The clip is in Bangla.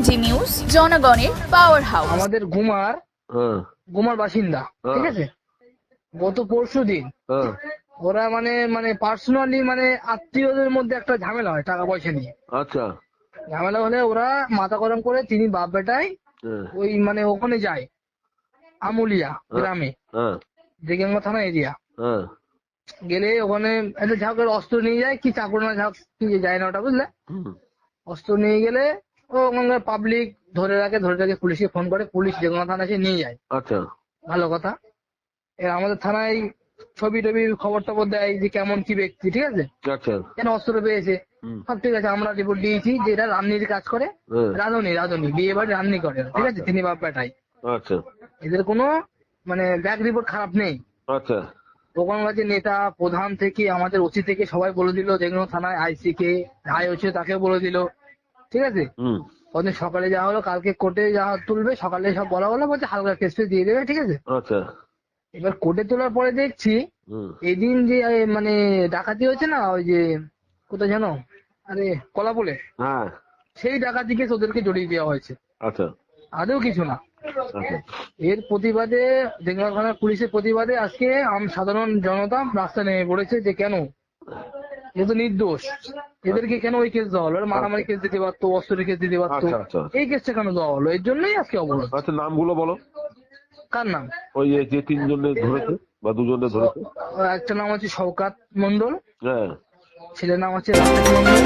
টিএনজি নিউজ, জনগণের পাওয়ার হাউস। আমাদের গুমার বাসিন্দা, ঠিক আছে, গত পরশুদিন ওরা মানে পার্সোনালি আত্মীয়দের মধ্যে একটা ঝামেলা হয় টাকা পয়সা নিয়ে। আচ্ছা। ঝামেলা হলে ওরা মাথা গরম করে তিনি বাপ বেটাই ওই ওখানে যায়, আমুলিয়া গ্রামে, দেগঙ্গা থানা এরিয়া। গেলে ওখানে একটা ঝাঁকের অস্ত্র নিয়ে যায়, কি চাকর না ঝাঁক কি যায় না ওটা, বুঝলে। অস্ত্র নিয়ে গেলে ও ওখানকার পাবলিক ধরে রাখে, পুলিশকে ফোন করে, পুলিশ দেগঙ্গা থানা এসে নিয়ে যায়। আচ্ছা। ভালো কথা। এর আমাদের থানায় ছবি টবি খবর টবর দেয় যে কেমন কি ব্যক্তি, ঠিক আছে, আচ্ছা। কেন অস্ত্র পেয়েছে, সব ঠিক আছে। আমরা রিপোর্ট দিয়েছি যে এটা রান্নির কাজ করে, রাঁধুনি বিয়ে বাড়ি রান্নি করে, ঠিক আছে, তিনি বাপ বেটাই। আচ্ছা। এদের কোনো ব্যাক রিপোর্ট খারাপ নেই। আচ্ছা। ওখানকার যে নেতা প্রধান থেকে আমাদের ওসি থেকে সবাই বলে দিল, যেগুলো থানায় আইসি কে আই হচ্ছে তাকেও বলে দিল, ঠিক আছে। ওদিন সকালে যাওয়া হলো, কালকে কোর্টে যাওয়া তুলবে, সকালে সব বলা হলো, বলছে হালকা কেস দিয়ে দেবে, ঠিক আছে। আচ্ছা। এবার কোর্টে তোলার পরে দেখছি এদিন যে ডাকাতি হয়েছে না, ওই যে কোথায় জানো, আরে কলাপুলে, হ্যাঁ, সেই ডাকাতি কেস ওদেরকে জড়িয়ে দেওয়া হয়েছে। আচ্ছা। আদৌ কিছু না। আচ্ছা। এর প্রতিবাদে দেগঙ্গা থানার পুলিশের প্রতিবাদে আজকে সাধারণ জনতা রাস্তায় নেমে পড়েছে যে কেন, যেহেতু নির্দোষ, এদেরকে কেন ওই কেস দেওয়া হলো, মারামারি কেস দিতে পারতো, অস্ত্রের কেস দিতে পারতো, আচ্ছা, আচ্ছা। এই কেসটা কেন দেওয়া হলো, এর জন্যই আজকে অবরোধ। আচ্ছা, নামগুলো বলো। কার নাম? ওই যে তিনজনে ধরেছে বা দুজনে ধরেছে। একটা নাম হচ্ছে শওকাত মন্ডল, হ্যাঁ। ছেলের নাম হচ্ছে রাশেদ মন্ডল,